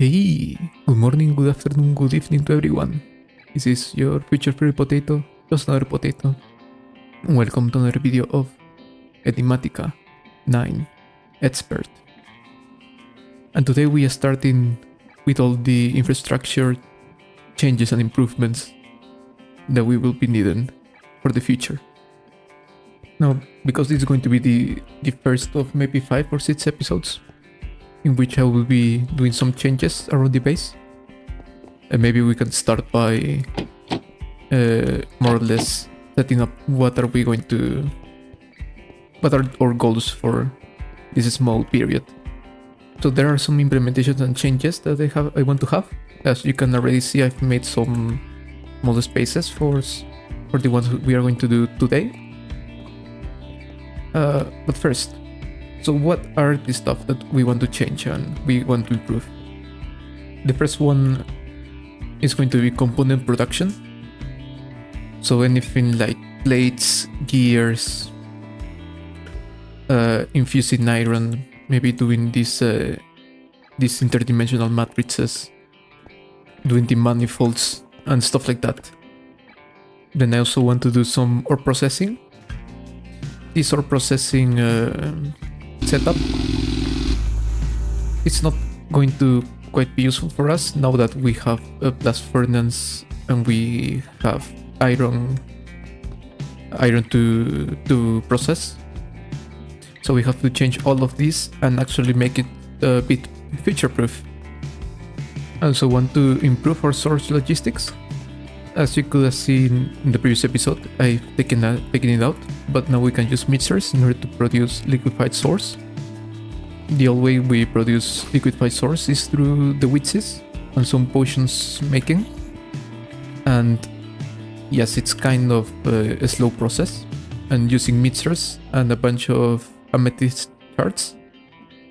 Hey, good morning, good afternoon, good evening to everyone. This is your future free potato, just another potato. Welcome to another video of Enigmatica 9 Expert. And today we are starting with all the infrastructure changes and improvements that we will be needing for the future. Now, because this is going to be the first of maybe 5 or 6 episodes in which I will be doing some changes around the base. And maybe we can start by more or less setting up what are our goals for this small period. So there are some implementations and changes that I want to have. As you can already see, I've made some model spaces for the ones we are going to do today. But first, so what are the stuff that we want to change and we want to improve? The first one is going to be component production. So anything like plates, gears, infusing iron, maybe doing these interdimensional matrices, doing the manifolds and stuff like that. Then I also want to do some ore processing. This ore processing setup, it's not going to quite be useful for us now that we have a blast furnace and we have iron to process. So we have to change all of this and actually make it a bit future proof. I also want to improve our source logistics. As you could have seen in the previous episode, I've taken it out, but now we can use mixers in order to produce liquefied source. The old way we produce liquefied source is through the witches and some potions making. And yes, it's kind of a slow process, and using mixers and a bunch of amethyst shards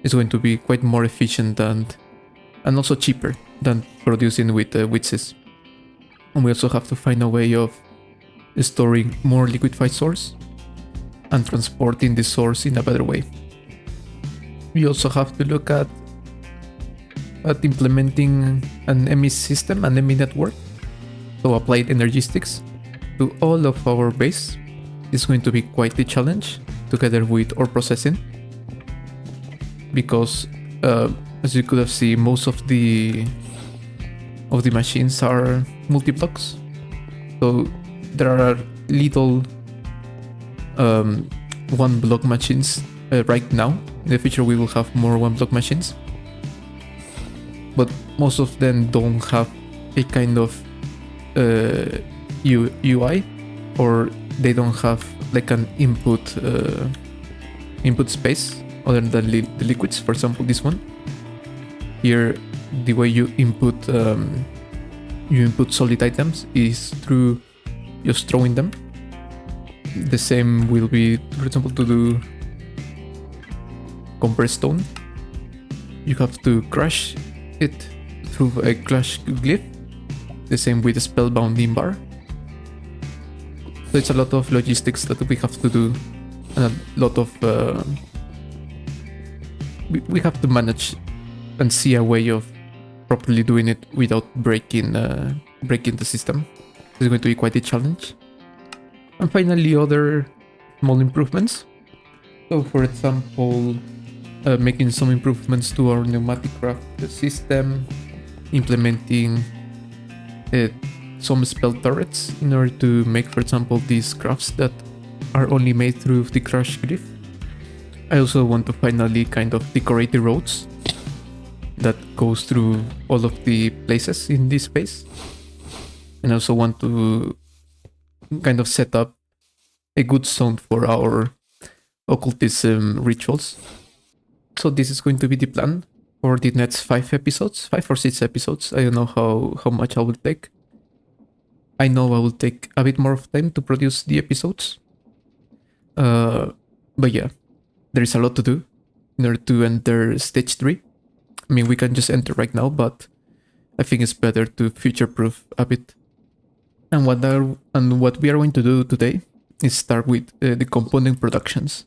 is going to be quite more efficient and also cheaper than producing with witches. And we also have to find a way of storing more liquefied source and transporting the source in a better way. We also have to look at implementing an ME system, an ME network, so applied energistics to all of our base. It's going to be quite the challenge together with ore processing, because as you could have seen, most of the machines are multi-blocks, so there are little one block machines right now. In the future we will have more one block machines, but most of them don't have a kind of UI, or they don't have like an input space other than the liquids. For example, this one here, the way you input solid items is through just throwing them. The same will be, for example, to do compressed stone. You have to crush it through a crush glyph. The same with the spellbound bar. So it's a lot of logistics that we have to do, and a lot of we have to manage and see a way of properly doing it without breaking the system. It's going to be quite a challenge. And finally, other small improvements. So for example, making some improvements to our pneumatic craft system, implementing some spell turrets in order to make, for example, these crafts that are only made through the crush glyph. I also want to finally kind of decorate the roads that goes through all of the places in this space, and also want to kind of set up a good sound for our occultism rituals. So this is going to be the plan for the next 5 or 6 episodes. I don't know how much I will take. I know I will take a bit more of time to produce the episodes. But yeah, there is a lot to do in order to enter stage 3. I mean, we can just enter right now, but I think it's better to future-proof a bit. And what we are going to do today is start with the component productions.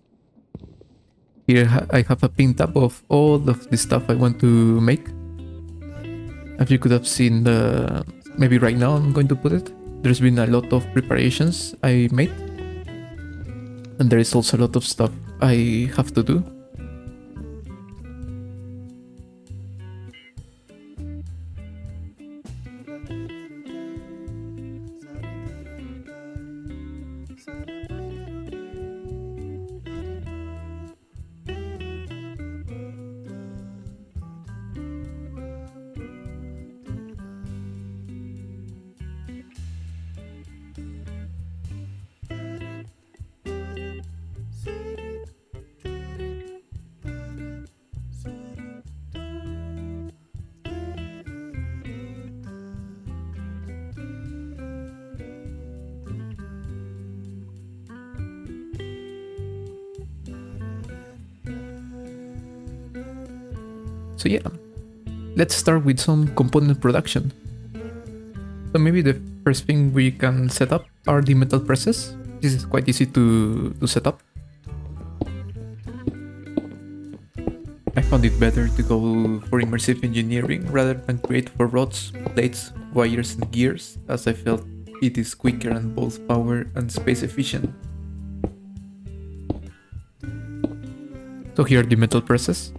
Here I have a pin tab of all of the stuff I want to make. As you could have seen, maybe right now I'm going to put it. There's been a lot of preparations I made. And there is also a lot of stuff I have to do. So yeah, let's start with some component production. So maybe the first thing we can set up are the metal presses. This is quite easy to set up. I found it better to go for immersive engineering rather than create for rods, plates, wires and gears, as I felt it is quicker and both power and space efficient. So here are the metal presses.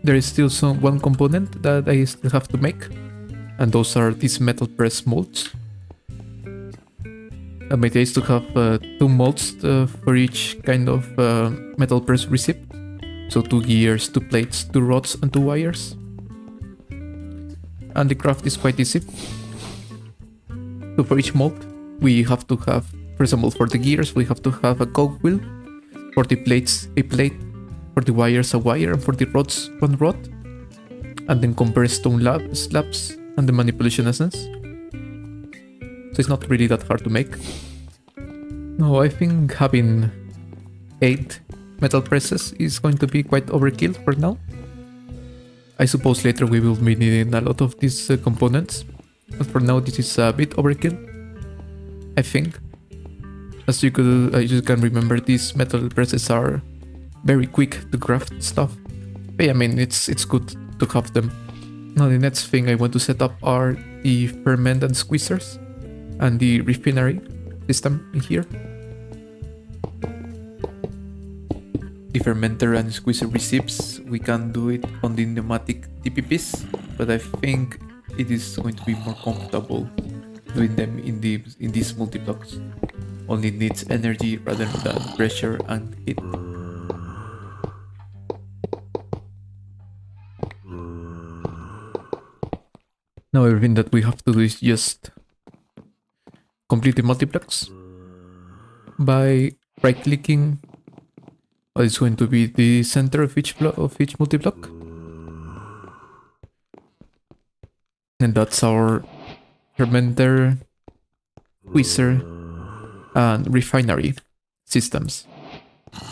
There is still one component that I still have to make, and those are these metal press molds. My idea is to have 2 molds for each kind of metal press receipt. So 2 gears, 2 plates, 2 rods and 2 wires. And the craft is quite easy. So for each mold we have to have, for example for the gears we have to have a cogwheel, for the plates a plate, for the wires a wire, and for the rods 1 rod. And then compare stone slabs and the manipulation essence. So it's not really that hard to make. No, I think having 8 metal presses is going to be quite overkill for now. I suppose later we will be needing a lot of these components, but for now this is a bit overkill, I think. As you can remember, these metal presses are very quick to craft stuff. But yeah, I mean, it's good to have them. Now the next thing I want to set up are the ferment and squeezers and the refinery system in here. The fermenter and squeezer receipts, we can do it on the pneumatic TPPs, but I think it is going to be more comfortable doing them in these multi-blocks. Only needs energy rather than pressure and heat. Now everything that we have to do is just complete the multiplexes by right-clicking what is going to be the center of each multi-block. And that's our fermenter, squeezer, and refinery systems.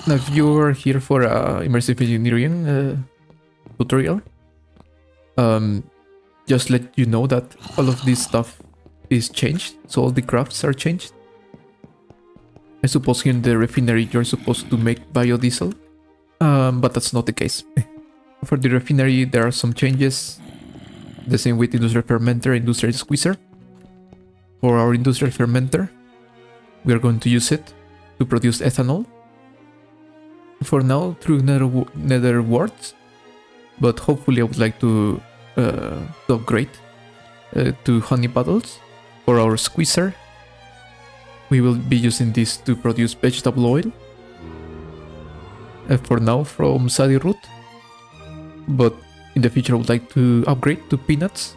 Now if you are here for a immersive engineering tutorial, just let you know that all of this stuff is changed, so all the crafts are changed. I suppose here in the refinery you're supposed to make biodiesel, but that's not the case. For the refinery there are some changes, the same with industrial fermenter, industrial squeezer. For our industrial fermenter, we are going to use it to produce ethanol. For now through nether warts, but hopefully I would like to upgrade to honey puddles. For our squeezer, we will be using this to produce vegetable oil. For now from sadie root, but in the future I would like to upgrade to peanuts.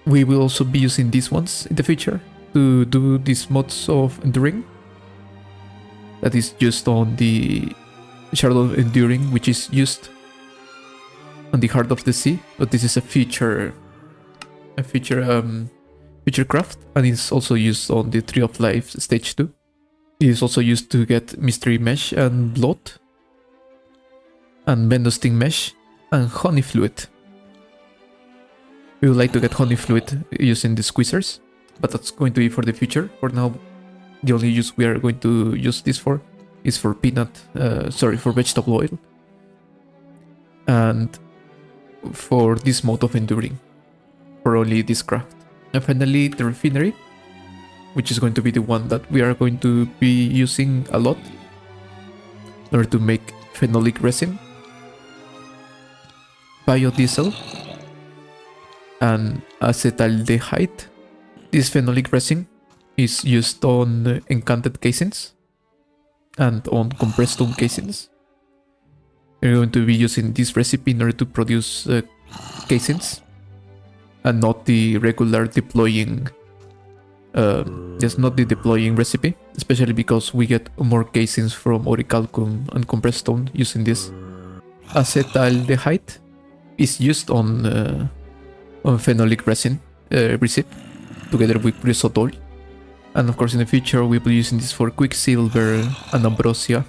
We will also be using these ones in the future to do these mods of enduring. That is just on the shard of enduring, which is used on the heart of the sea, but this is a feature craft, and it's also used on the Tree of Life stage 2. It is also used to get mystery mesh and blood and mendosting mesh and honey fluid. We would like to get honey fluid using the squeezers, but that's going to be for the future. For now, the only use we are going to use this for is for for vegetable oil. And for this mode of enduring, for only this craft. And finally, the refinery, which is going to be the one that we are going to be using a lot in order to make phenolic resin, biodiesel, and acetaldehyde. This phenolic resin is used on enchanted casings and on compressed stone casings. We're going to be using this recipe in order to produce casings and not the regular deploying, just not the deploying recipe, especially because we get more casings from orichalcum and compressed stone using this. Acetaldehyde is used on phenolic resin recipe together with chrysotol, and of course in the future we'll be using this for quicksilver and ambrosia.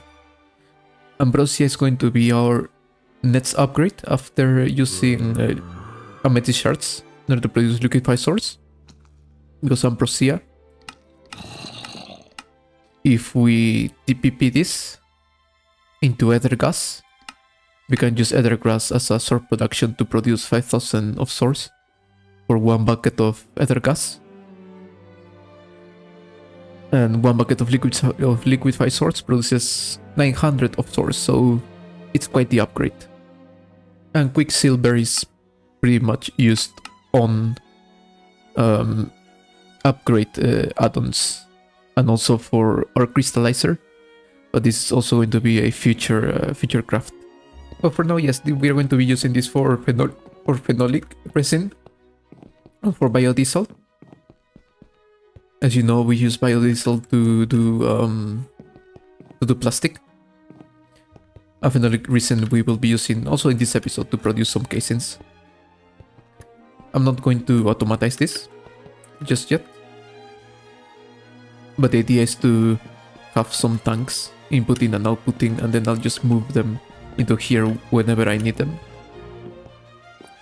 Ambrosia is going to be our next upgrade after using amethyst shards in order to produce liquefied source, because ambrosia, if we TPP this into ether gas, we can use ether gas as a source production to produce 5,000 of source for 1 bucket of ether gas, and 1 bucket of liquefied source produces 900 of source, so it's quite the upgrade. And quicksilver is pretty much used on upgrade add-ons and also for our crystallizer, but this is also going to be a future craft. But for now, yes, we are going to be using this for phenolic resin and for biodiesel. As you know, we use biodiesel to do plastic. A phenolic resin we will be using also in this episode to produce some casings. I'm not going to automatize this just yet, but the idea is to have some tanks inputting and outputting, and then I'll just move them into here whenever I need them.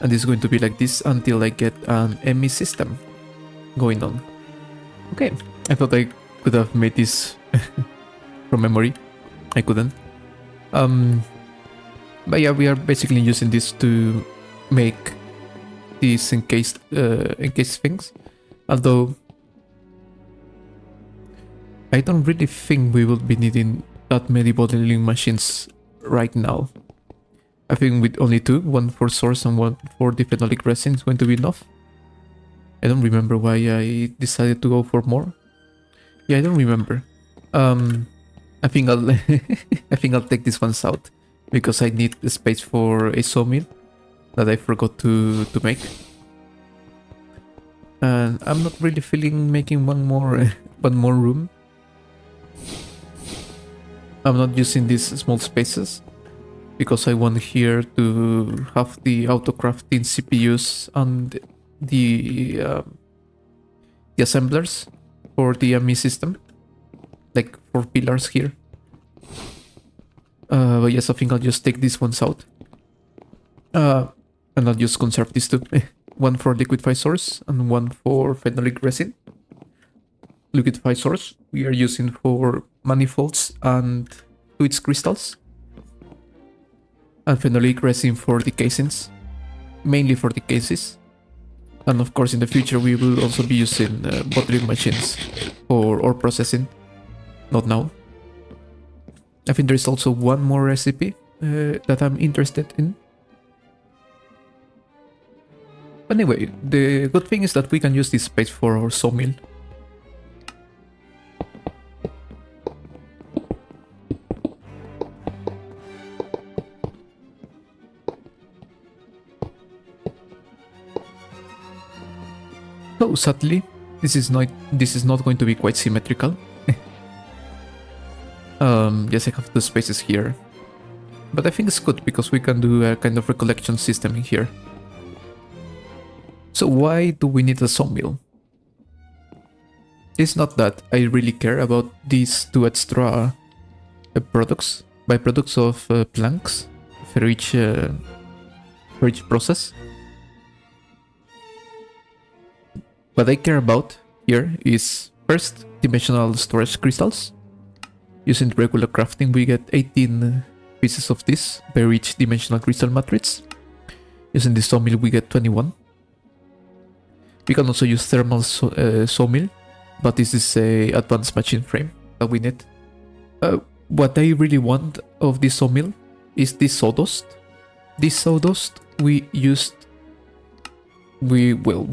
And this is going to be like this until I get an ME system going on. Okay, I thought I could have made this from memory. I couldn't. But yeah, we are basically using this to make these encased things. Although I don't really think we will be needing that many bottling machines right now. I think with only 2, one for source and one for the phenolic resin, is going to be enough. I don't remember why I decided to go for more. Yeah, I don't remember. I think I'll I think I'll take these ones out because I need the space for a sawmill that I forgot to make. And I'm not really feeling making one more room. I'm not using these small spaces because I want here to have the auto crafting CPUs and the assemblers for the ME system, like 4 pillars here. But yes, I think I'll just take these ones out, and I'll just conserve these 2. One for liquefied source and one for phenolic resin. Liquefied source we are using for manifolds and Twitch crystals, and phenolic resin for the casings, mainly for the cases. And of course in the future we will also be using bottling machines for ore processing. Not now. I think there is also one more recipe that I'm interested in. But anyway, the good thing is that we can use this space for our sawmill. So sadly, this is not going to be quite symmetrical. Yes, I have 2 spaces here, but I think it's good because we can do a kind of recollection system in here. So why do we need a sawmill? It's not that I really care about these 2 extra byproducts of planks for each process. What I care about here is first dimensional storage crystals. Using regular crafting we get 18 pieces of this per each dimensional crystal matrix. Using the sawmill we get 21. We can also use thermal sawmill, but this is a advanced machine frame that we need. What I really want of this sawmill is this sawdust. This sawdust we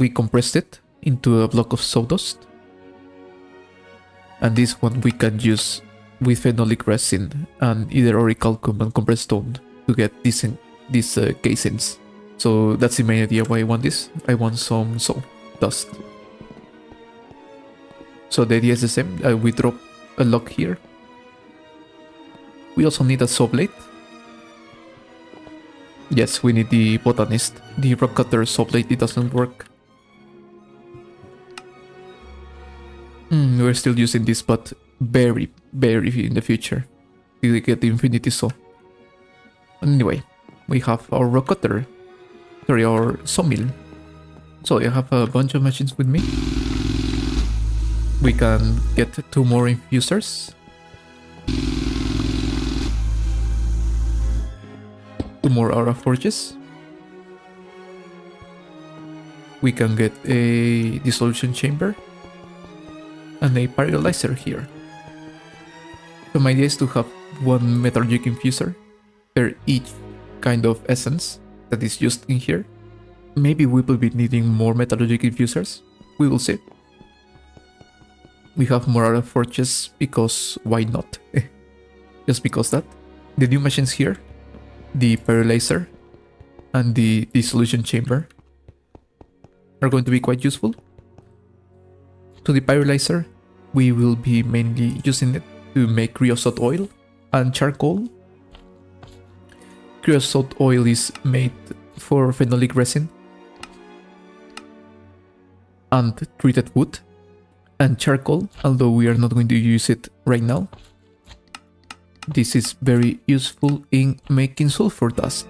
compressed it into a block of sawdust. And this one we can use with phenolic resin and either orichalcum and compressed stone to get these casings. So that's the main idea why I want this. I want some sawdust. So the idea is the same. We drop a log here. We also need a saw blade. Yes, we need the botanist. The rock cutter saw blade, it doesn't work. We're still using this, but very in the future. To get the infinity saw. Anyway, we have our rock cutter. Sorry, our sawmill. So I have a bunch of machines with me. We can get 2 more infusers. 2 more aura forges. We can get a dissolution chamber. And a paralyzer here. So my idea is to have 1 metallurgic infuser per each kind of essence that is used in here. Maybe we will be needing more metallurgic infusers. We will see. We have more aura forges because why not? Just because that. The new machines here, the paralyzer and the dissolution chamber, are going to be quite useful. To the pyrolyzer, we will be mainly using it to make creosote oil and charcoal. Creosote oil is made for phenolic resin and treated wood, and charcoal, although we are not going to use it right now. This is very useful in making sulfur dust.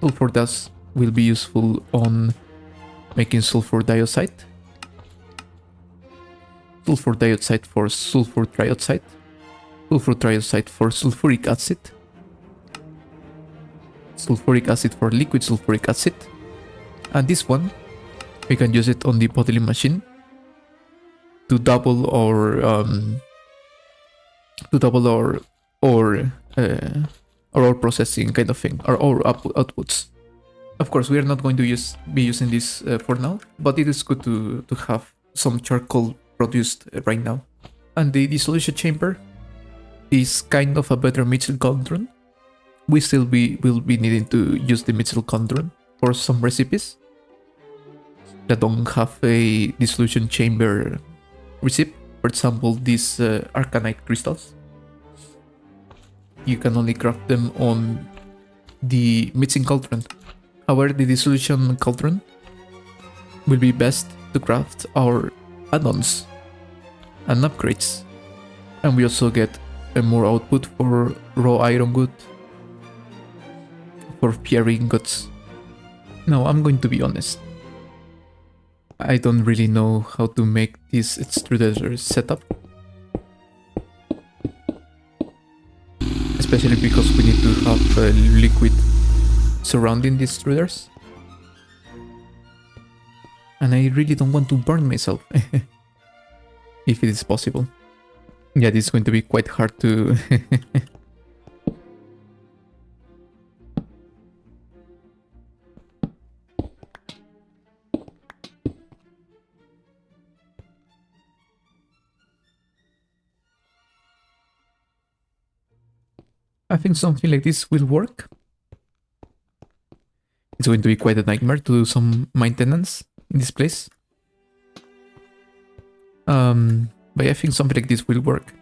Sulfur dust will be useful on making sulfur dioxide. Sulfur dioxide for sulfur trioxide. Sulfur trioxide for sulfuric acid. Sulfuric acid for liquid sulfuric acid. And this one, we can use it on the bottling machine to double our ore processing kind of thing, or ore outputs. Of course, we are not going to be using this for now, but it is good to have some charcoal produced right now. And the dissolution chamber is kind of a better Mitchell cauldron. We still will be needing to use the Mitchell cauldron for some recipes that don't have a dissolution chamber recipe. For example, these arcanite crystals. You can only craft them on the mixing cauldron. However, the dissolution cauldron will be best to craft our add-ons and upgrades. And we also get more output for raw iron good, for pierre ingots. Now, I'm going to be honest. I don't really know how to make this extruder setup. Especially because we need to have liquid surrounding the extruders. And I really don't want to burn myself. If it is possible. Yeah, this is going to be quite hard to... I think something like this will work. It's going to be quite a nightmare to do some maintenance in this place. But I think something like this will work.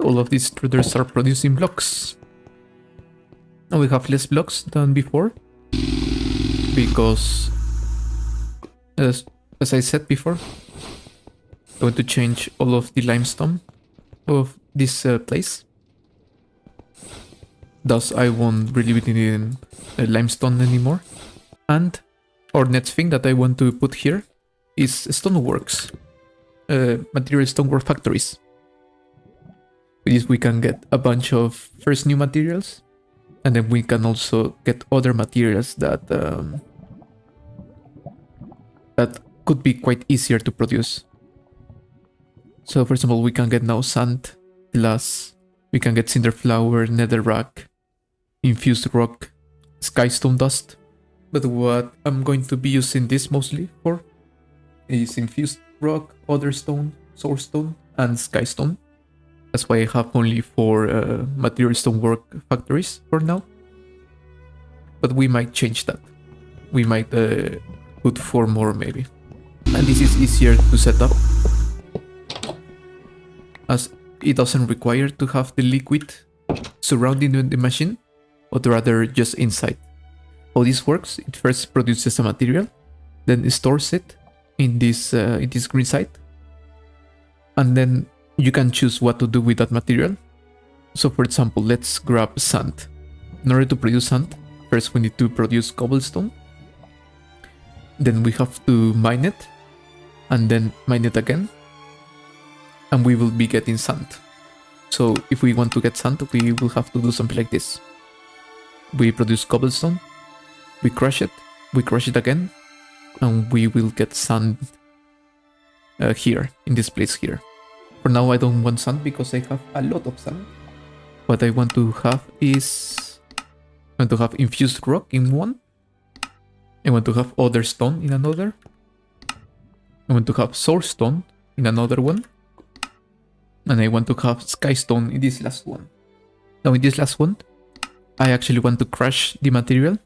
All of these extruders are producing blocks. Now we have less blocks than before. Because, as I said before, I'm going to change all of the limestone of this place. Thus, I won't really be needing limestone anymore. And Our next thing that I want to put here is stoneworks, material stonework factories. With this we can get a bunch of first new materials, and then we can also get other materials that that could be quite easier to produce. So for example, we can get now sand, glass, we can get cinder flour, netherrack, infused rock, skystone dust. But what I'm going to be using this mostly for is infused rock, other stone, source stone, and skystone. That's why I have only 4 material stonework factories for now. But we might change that. We might put 4 more maybe. And this is easier to set up, as it doesn't require to have the liquid surrounding the machine, but rather just inside. How this works, it first produces a material, then it stores it in this green site, and then you can choose what to do with that material. So for example, let's grab sand. In order to produce sand, first we need to produce cobblestone, then we have to mine it, and then mine it again, and we will be getting sand. So if we want to get sand, we will have to do something like this. We produce cobblestone, we crush it again, and we will get sand here, in this place here. For now I don't want sand because I have a lot of sand. What I want to have is, I want to have infused rock in one, I want to have other stone in another, I want to have source stone in another one, and I want to have skystone in this last one. Now in this last one, I actually want to crush the material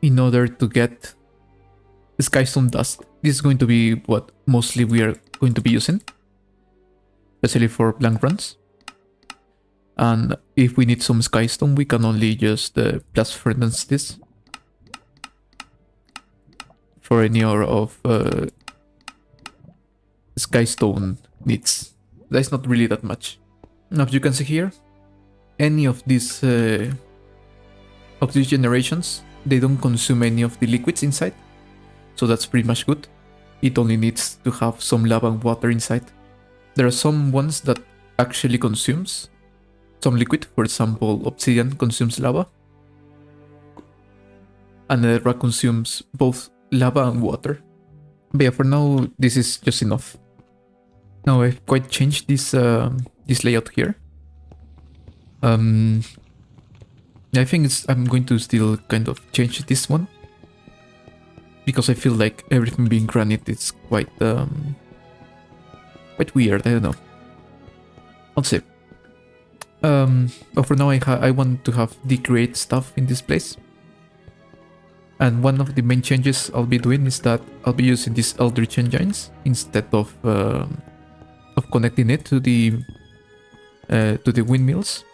in order to get skystone dust. This is going to be what mostly we are going to be using, especially for blank runs. And if we need some skystone, we can only just blast furnace this for any of skystone needs. That's not really that much. Now, as you can see here, any of these generations, they don't consume any of the liquids inside, so that's pretty much good. It only needs to have some lava and water inside. There are some ones that actually consumes some liquid. For example, obsidian consumes lava, and netherrack consumes both lava and water. But yeah, for now this is just enough. Now I've quite changed this this layout here. I think I'm going to still kind of change this one, because I feel like everything being granite is quite weird. I don't know. I'll see. But for now I want to have the create stuff in this place. And one of the main changes I'll be doing is that I'll be using these eldritch engines instead of connecting it to the windmills.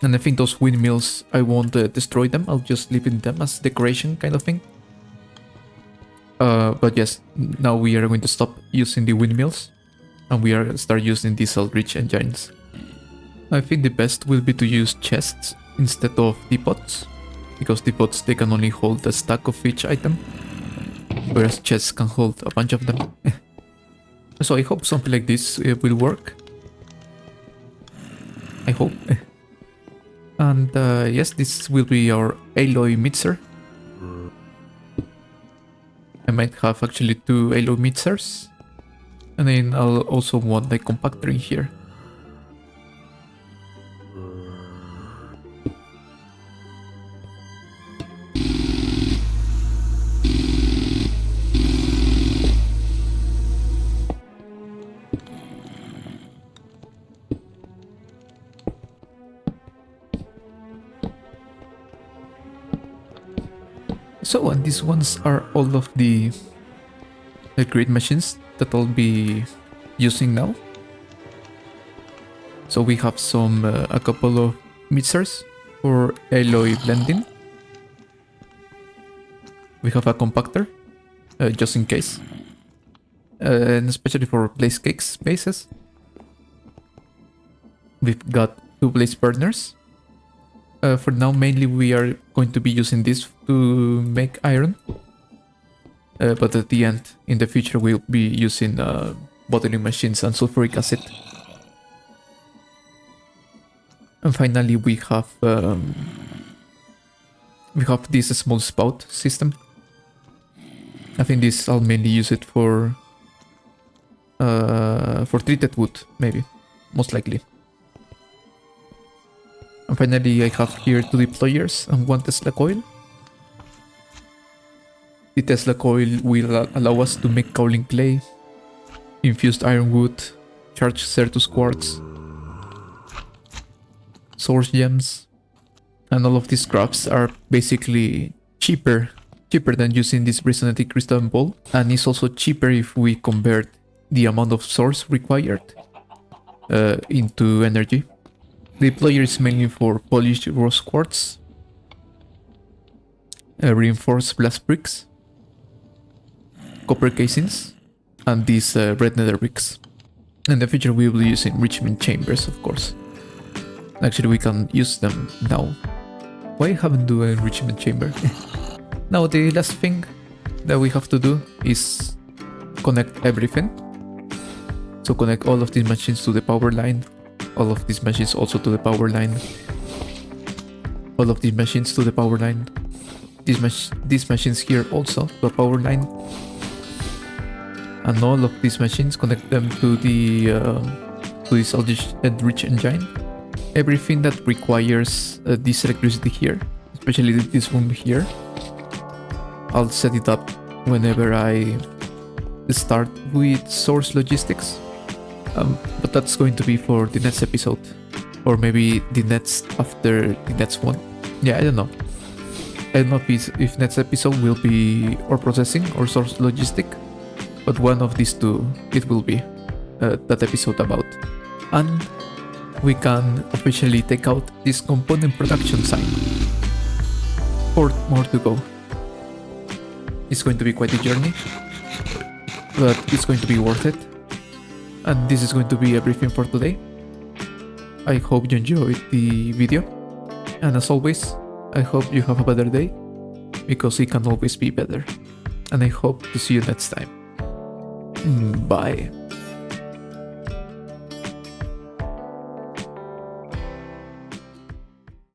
And I think those windmills, I won't destroy them. I'll just leave them as decoration kind of thing. But yes, now we are going to stop using the windmills, and we are start using these eldritch engines. I think the best will be to use chests instead of teapots, because teapots, they can only hold a stack of each item, whereas chests can hold a bunch of them. So I hope something like this will work. I hope. And yes, this will be our alloy mixer. I might have actually 2 alloy mixers, and then I'll also want the compactor in here. So, and these ones are all of the great machines that I'll be using now. So we have a couple of mixers for alloy blending. We have a compactor, just in case, and especially for blaze cakes bases. We've got 2 blaze burners. For now, mainly we are going to be using this to make iron. But at the end, in the future, we'll be using bottling machines and sulfuric acid. And finally, we have this small spout system. I think this I'll mainly use it for treated wood, maybe, most likely. And finally, I have here 2 deployers and 1 Tesla coil. The Tesla coil will allow us to make kaolin clay, infused ironwood, charged Certus quartz, source gems, and all of these crafts are basically cheaper than using this resonating crystal ball, and it's also cheaper if we convert the amount of source required into energy. The deployer is mainly for polished rose quartz, reinforced blast bricks, copper casings, and these red nether bricks. In the future we will be using enrichment chambers, of course. Actually, we can use them now. Why haven't do an enrichment chamber? Now the last thing that we have to do is connect everything. So connect all of these machines to the power line, all of these machines also to the power line, all of these machines to the power line, these machines here also to a power line, and all of these machines connect them to the to this Eldritch engine. Everything that requires this electricity here, especially this room here, I'll set it up whenever I start with source logistics. But that's going to be for the next episode, or maybe the next after the next one. Yeah, I don't know. I don't know if next episode will be ore processing or source logistic, but one of these two it will be that episode about. And we can officially take out this component production site. 4 more to go. It's going to be quite a journey, but it's going to be worth it. And this is going to be everything for today. I hope you enjoyed the video, and as always, I hope you have a better day, because it can always be better. And I hope to see you next time. Bye.